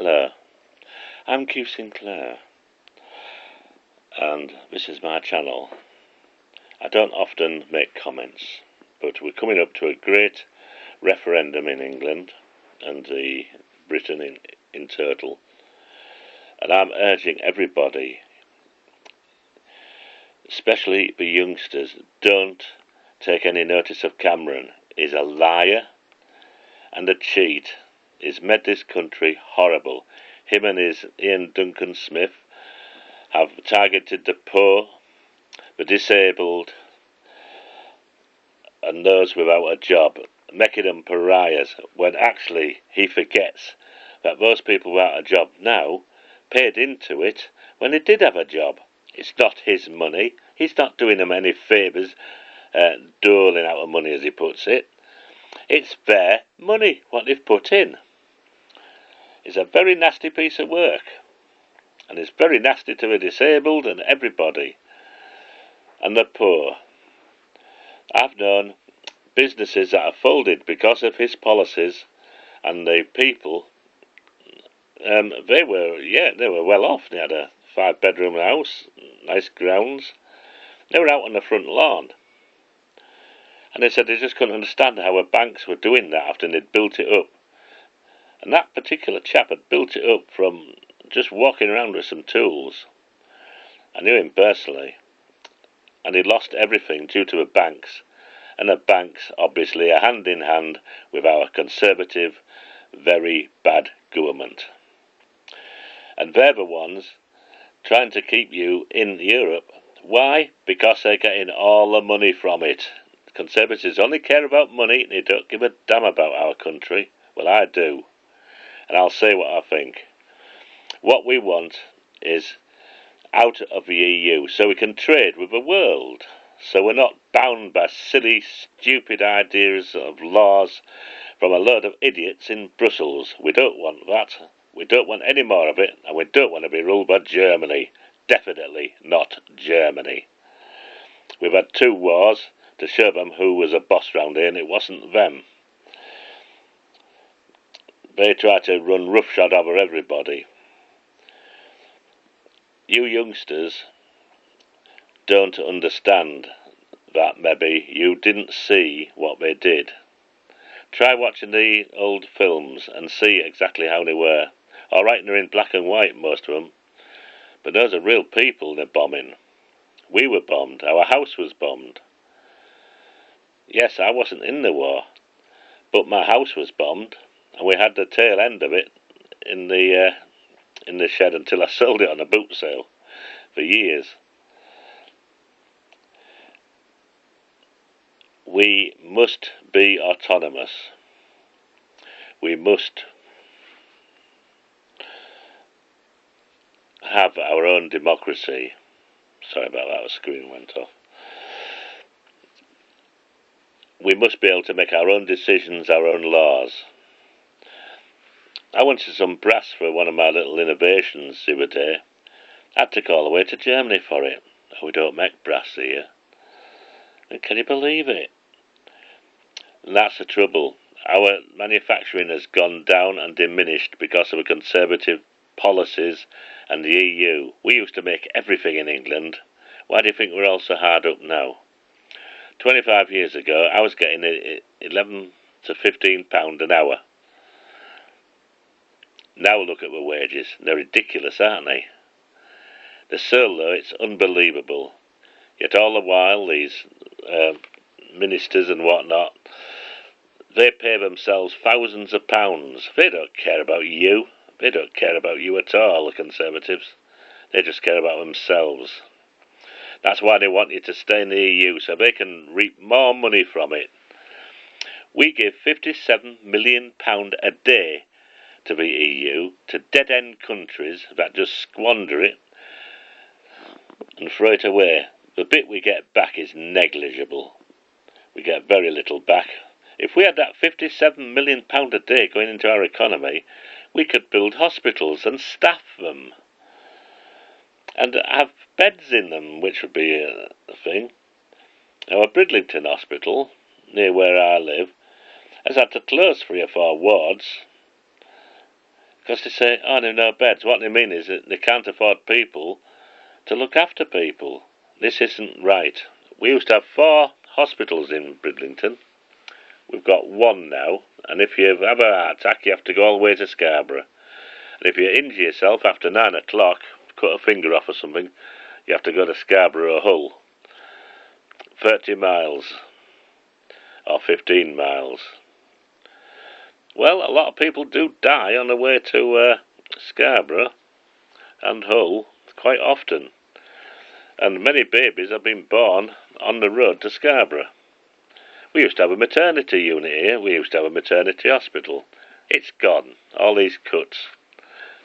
Hello, I'm Q Sinclair, and this is my channel. I don't often make comments, but we're coming up to a great referendum in England and Britain in total, and I'm urging everybody, especially the youngsters, don't take any notice of Cameron. He's a liar and a cheat. He's made this country horrible. Him and his Ian Duncan Smith have targeted the poor, the disabled, and those without a job, making them pariahs, when actually he forgets that those people without a job now paid into it when they did have a job. It's not his money. He's not doing them any favours, doling out of money as he puts it. It's their money, what they've put in. It's a very nasty piece of work, and it's very nasty to the disabled and everybody, and the poor. I've known businesses that have folded because of his policies, and the people, they were well off. They had a 5-bedroom house, nice grounds. They were out on the front lawn, and they said they just couldn't understand how the banks were doing that after they'd built it up. And that particular chap had built it up from just walking around with some tools. I knew him personally, and he lost everything due to the banks. And the banks, obviously, are hand in hand with our conservative, very bad government. And they're the ones trying to keep you in Europe. Why? Because they're getting all the money from it. The Conservatives only care about money, and they don't give a damn about our country. Well, I do. And I'll say what I think. What we want is out of the EU so we can trade with the world. So we're not bound by silly, stupid ideas of laws from a load of idiots in Brussels. We don't want that. We don't want any more of it, and we don't want to be ruled by Germany. Definitely not Germany. We've had 2 wars to show them who was a boss round here, and it wasn't them. They try to run roughshod over everybody. You youngsters don't understand that maybe you didn't see what they did. Try watching the old films and see exactly how they were. All right, they're in black and white, most of them, but those are real people they're bombing. We were bombed. Our house was bombed. Yes, I wasn't in the war, but my house was bombed, and we had the tail end of it in the shed until I sold it on a boot sale for years. We must be autonomous. We must have our own democracy. Sorry about that, the screen went off. We must be able to make our own decisions, our own laws. I wanted some brass for one of my little innovations the other day. I had to call away to Germany for it. We don't make brass here. And can you believe it? And that's the trouble. Our manufacturing has gone down and diminished because of the conservative policies and the EU. We used to make everything in England. Why do you think we're all so hard up now? 25 years ago, I was getting £11 to £15 an hour. Now look at the wages. They're ridiculous, aren't they? They're so low, it's unbelievable. Yet all the while, these ministers and whatnot, they pay themselves thousands of pounds. They don't care about you. They don't care about you at all, the Conservatives. They just care about themselves. That's why they want you to stay in the EU, so they can reap more money from it. We give £57 million a day to the EU, to dead-end countries that just squander it and throw it away. The bit we get back is negligible. We get very little back. If we had that £57 million a day going into our economy, we could build hospitals and staff them, and have beds in them, which would be a thing. Our Bridlington Hospital, near where I live, has had to close 3 or 4 wards. Because they say, oh, there are no beds. What they mean is that they can't afford people to look after people. This isn't right. We used to have 4 hospitals in Bridlington. We've got 1 now, and if you have a heart attack, you have to go all the way to Scarborough. And if you injure yourself after 9 o'clock, cut a finger off or something, you have to go to Scarborough or Hull. 30 miles, or 15 miles. Well, a lot of people do die on the way to Scarborough and Hull quite often. And many babies have been born on the road to Scarborough. We used to have a maternity unit here. We used to have a maternity hospital. It's gone. All these cuts.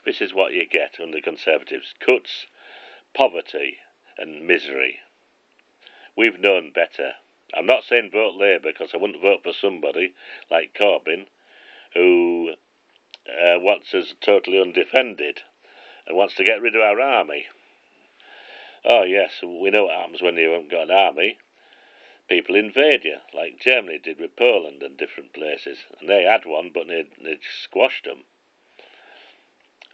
This is what you get under Conservatives. Cuts, poverty and misery. We've known better. I'm not saying vote Labour, because I wouldn't vote for somebody like Corbyn who wants us totally undefended and wants to get rid of our army. Oh yes, we know what happens when you haven't got an army. People invade you, like Germany did with Poland and different places. And they had one, but they'd squashed them.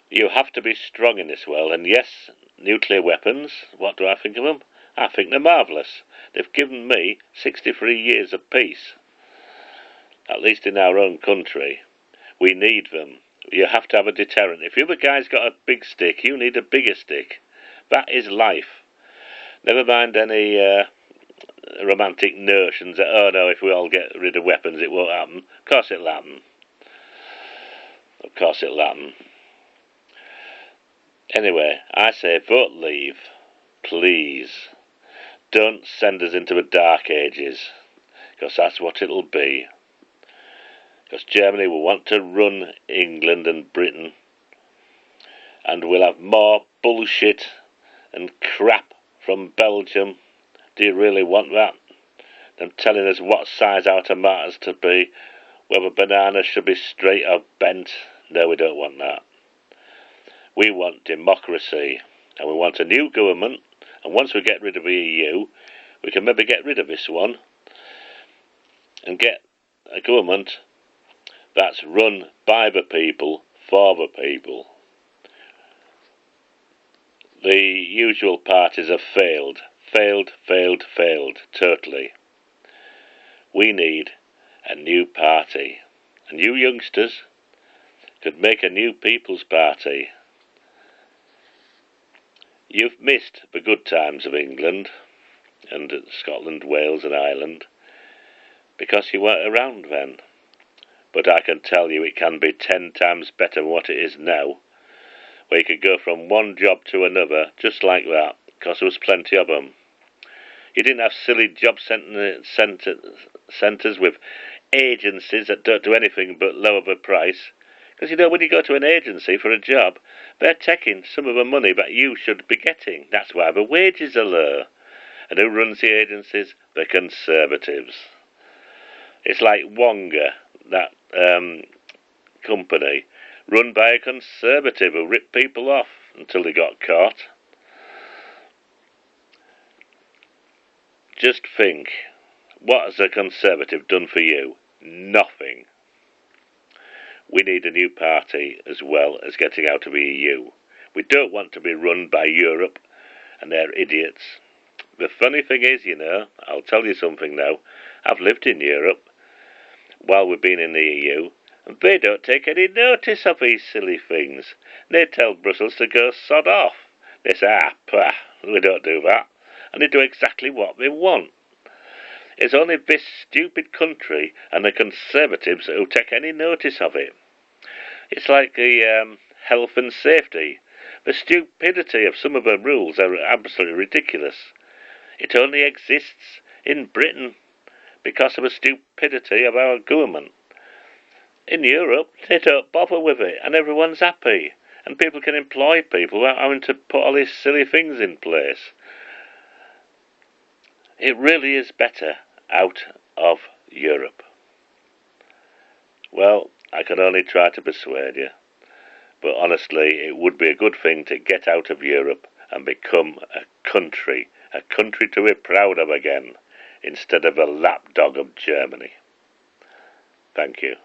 You have to be strong in this world, and yes, nuclear weapons, what do I think of them? I think they're marvellous. They've given me 63 years of peace. At least in our own country. We need them. You have to have a deterrent. If the other guy's got a big stick, you need a bigger stick. That is life. Never mind any romantic notions that, oh no, if we all get rid of weapons it won't happen. Of course it'll happen. Of course it'll happen. Anyway, I say vote Leave. Please. Don't send us into the dark ages. Because that's what it'll be. Because Germany will want to run England and Britain. And we'll have more bullshit and crap from Belgium. Do you really want that? Them telling us what size our tomatoes to be, whether bananas should be straight or bent. No, we don't want that. We want democracy, and we want a new government, and once we get rid of the EU, we can maybe get rid of this one, and get a government that's run by the people, for the people. The usual parties have failed, totally. We need a new party, and you youngsters could make a new People's Party. You've missed the good times of England, and Scotland, Wales and Ireland, because you weren't around then. But I can tell you it can be 10 times better than what it is now, where you could go from one job to another just like that, because there was plenty of them. You didn't have silly job centres with agencies that don't do anything but lower the price. Because, you know, when you go to an agency for a job, they're taking some of the money that you should be getting. That's why the wages are low. And who runs the agencies? The Conservatives. It's like Wonga, that company, run by a Conservative who ripped people off until they got caught. Just think, what has a Conservative done for you? Nothing. We need a new party as well as getting out of the EU. We don't want to be run by Europe and their idiots. The funny thing is, you know, I'll tell you something now. I've lived in Europe while we've been in the EU, and they don't take any notice of these silly things. They tell Brussels to go sod off. They say, we don't do that. And they do exactly what they want. It's only this stupid country and the Conservatives who take any notice of it. It's like the health and safety. The stupidity of some of the rules are absolutely ridiculous. It only exists in Britain because of the stupidity of our government. In Europe, they don't bother with it, and everyone's happy. And people can employ people without having to put all these silly things in place. It really is better out of Europe. Well, I can only try to persuade you. But honestly, it would be a good thing to get out of Europe and become a country to be proud of again, instead of a lapdog of Germany. Thank you.